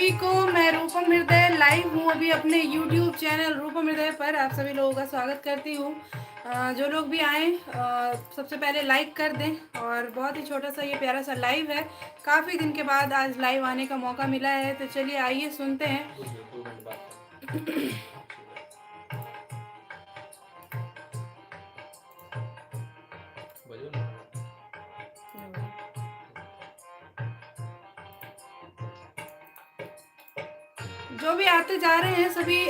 सभी को। मैं रूपम हृदय लाइव हूँ अभी अपने YouTube चैनल रूपम हृदय पर। आप सभी लोगों का स्वागत करती हूँ। जो लोग भी आए सबसे पहले लाइक कर दें। और बहुत ही छोटा सा ये प्यारा सा लाइव है। काफ़ी दिन के बाद आज लाइव आने का मौका मिला है, तो चलिए आइए सुनते हैं। जो भी आते जा रहे हैं सभी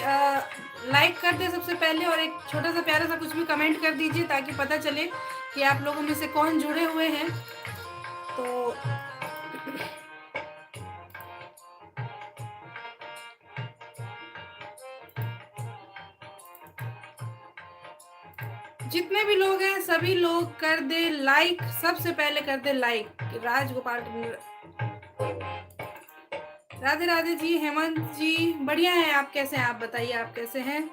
लाइक कर दे सबसे पहले, और एक छोटा सा प्यारा सा कुछ भी कमेंट कर दीजिए ताकि पता चले कि आप लोगों में से कौन जुड़े हुए हैं। तो जितने भी लोग हैं सभी लोग कर दे लाइक, सबसे पहले कर दे लाइक। राजगोपाल, राधे राधे जी। हेमंत जी बढ़िया है, आप कैसे हैं? आप बताइए आप कैसे हैं?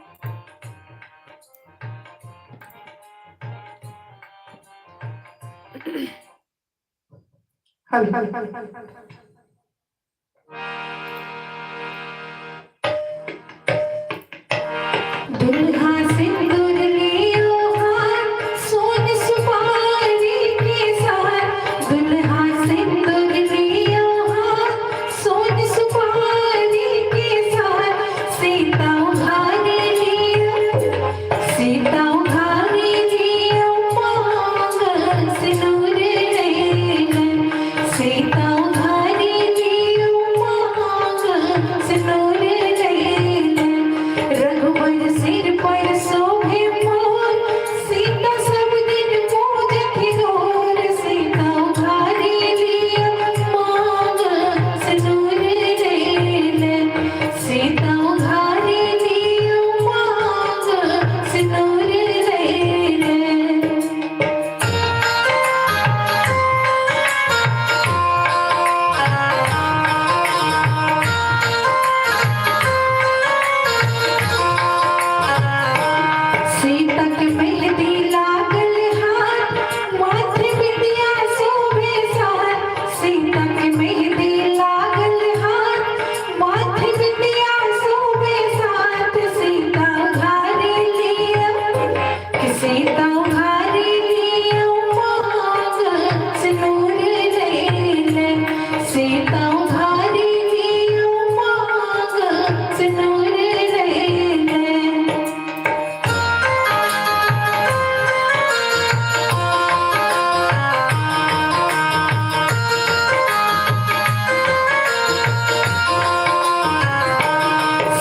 हल हल हल हल हल हल दुल्हा सिंदूर लियो हाथ, सोन सुपारी के साथ। दुल्हा सिंदूर लियो हाथ, सोन सुपारी के साथ। सीता उघारी लियो, सीता उघारी लियो मांग सिंदूर लेलन। सीता उघारी लियो मांग सिंदूर लेलन। रघुवर सिर पर शोभे मोर, सीता सब दिन पूजत गौर। सीता उघारी लियो मांग सिंदूर लेलन। सीता उघारी लियो मांग सिंदूर लेलन। सीता के मेहंदी लागल हाथ, माथे बिंदिया शोभे साथ। सीता के मेहंदी लागल हाथ, माथे बिंदिया शोभे साथ। सीता उघारी लियो, कि सीता उघारी लियो मांग सिंदूर लेलन। सीता उघारी लियो मांग सिंदूर लेलन।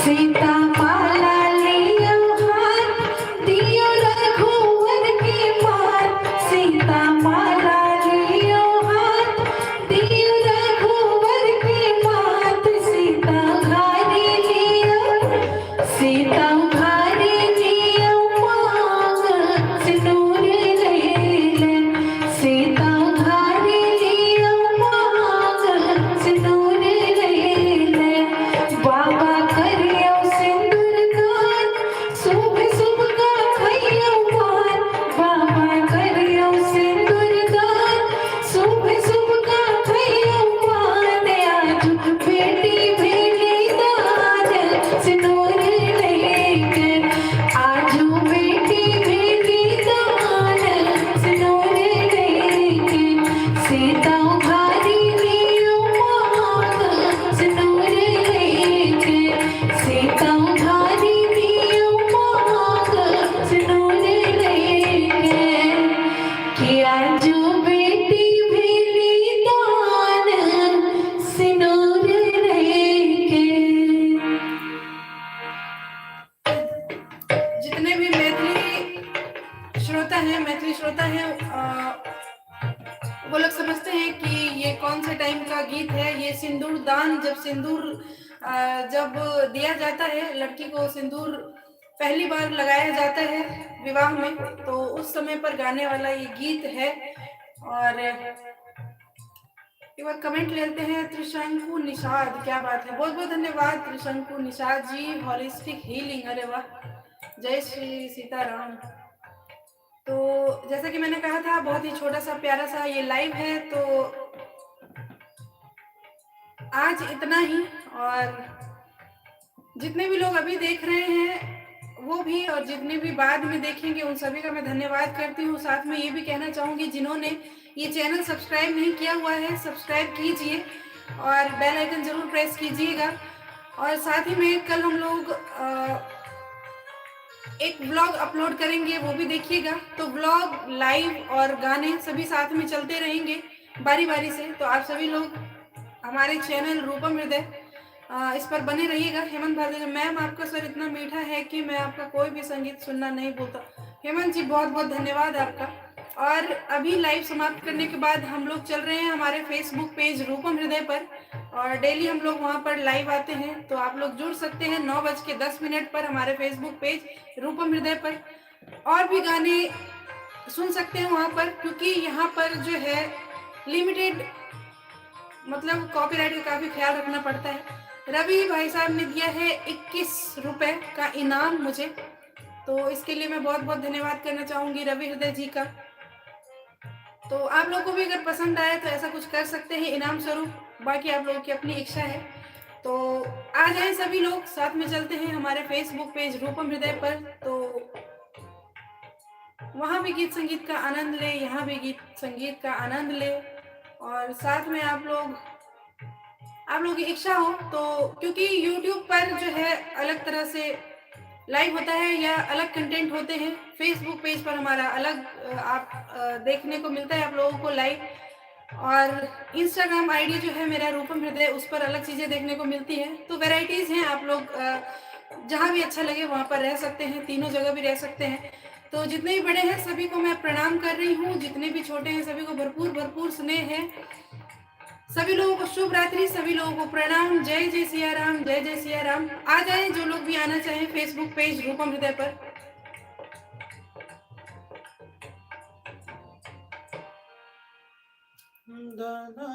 सीता माला लियो हाथ, दियो रघुवर के मात। सीता माला लियो हाथ, दियो रघुवर के मात। सीता उघारी लियो, सीता उघारी लियो मांग सिंदूर लेलन। सीता उघारी लियो मांग सिंदूर लेलन। बाबा करियो सिंदूर दान, शुभ शुभ का खइयो पान। बाबा करियो सिंदूर दान, शुभ शुभ का खइयो पान। आज बेटी भेली दान सिंदूर लेकर। आज बेटी भेली दान सिंदूर लेकर। सीता उघारी लियो मांग सिंदूर लेकर। सीता उघारी लियो मांग सिंदूर लेकर। कि आज बेटी भेली दान सिंदूर लेकर। जितने भी मैथिली श्रोता हैं वो लोग समझते हैं कि ये कौन से टाइम का गीत है। ये सिंदूर दान, जब सिंदूर जब दिया जाता है, लड़की को सिंदूर पहली बार लगाया जाता है विवाह में, तो उस समय पर गाने वाला ये गीत है। और एक बार कमेंट लेते हैं। त्रिशंकु निषाद, क्या बात है, बहुत बहुत धन्यवाद त्रिशंकु निषाद जी। हॉलिस्टिक हीलिंग, अरे वाह, जय श्री सीताराम। तो जैसा कि मैंने कहा था, बहुत ही छोटा सा प्यारा सा ये लाइव है, तो आज इतना ही। और जितने भी लोग अभी देख रहे हैं वो भी, और जितने भी बाद में देखेंगे उन सभी का मैं धन्यवाद करती हूँ। साथ में ये भी कहना चाहूँगी, जिन्होंने ये चैनल सब्सक्राइब नहीं किया हुआ है, सब्सक्राइब कीजिए और बेल आइकन ज़रूर प्रेस कीजिएगा। और साथ ही में कल हम लोग एक व्लॉग अपलोड करेंगे, वो भी देखिएगा। तो व्लॉग, लाइव और गाने सभी साथ में चलते रहेंगे बारी बारी से। तो आप सभी लोग हमारे चैनल रूपम हृदय इस पर बने रहिएगा। हेमंत भारद्वाज मैम, आपका स्वर इतना मीठा है कि मैं आपका कोई भी संगीत सुनना नहीं भूलता। हेमंत जी, बहुत बहुत धन्यवाद आपका। और अभी लाइव समाप्त करने के बाद हम लोग चल रहे हैं हमारे फेसबुक पेज रूपम हृदय पर, और डेली हम लोग वहाँ पर लाइव आते हैं। तो आप लोग जुड़ सकते हैं 9:10 पर हमारे फेसबुक पेज रूपम हृदय पर, और भी गाने सुन सकते हैं वहाँ पर, क्योंकि यहाँ पर जो है लिमिटेड, मतलब कॉपीराइट का काफ़ी ख्याल रखना पड़ता है। रवि भाई साहब ने दिया है 21 रुपए का इनाम मुझे, तो इसके लिए मैं बहुत बहुत धन्यवाद करना चाहूँगी रवि हृदय जी का। तो आप लोगों को भी अगर पसंद आए तो ऐसा कुछ कर सकते हैं इनाम स्वरूप, बाकी आप लोगों की अपनी इच्छा है। तो आ जाएं सभी लोग, साथ में चलते हैं हमारे फेसबुक पेज रूपम हृदय पर। तो वहाँ भी गीत संगीत का आनंद ले, यहाँ भी गीत संगीत का आनंद ले। और साथ में आप लोगों की इच्छा हो तो, क्योंकि YouTube पर जो है अलग तरह से लाइव होता है या अलग कंटेंट होते हैं, फेसबुक पेज पर हमारा अलग देखने को मिलता है आप लोगों को लाइव। और इंस्टाग्राम आईडी जो है मेरा रूपम हृदय, उस पर अलग चीज़ें देखने को मिलती हैं। तो वैरायटीज़ हैं, आप लोग जहाँ भी अच्छा लगे वहाँ पर रह सकते हैं, तीनों जगह भी रह सकते हैं। तो जितने भी बड़े हैं सभी को मैं प्रणाम कर रही हूँ, जितने भी छोटे हैं सभी को भरपूर भरपूर स्नेह है। सभी लोगों को शुभ रात्रि, सभी लोगों को प्रणाम। जय जय सिया राम, जय जय सिया राम। आ जाएं जो लोग भी आना चाहें फेसबुक पेज रूपम हृदय पर।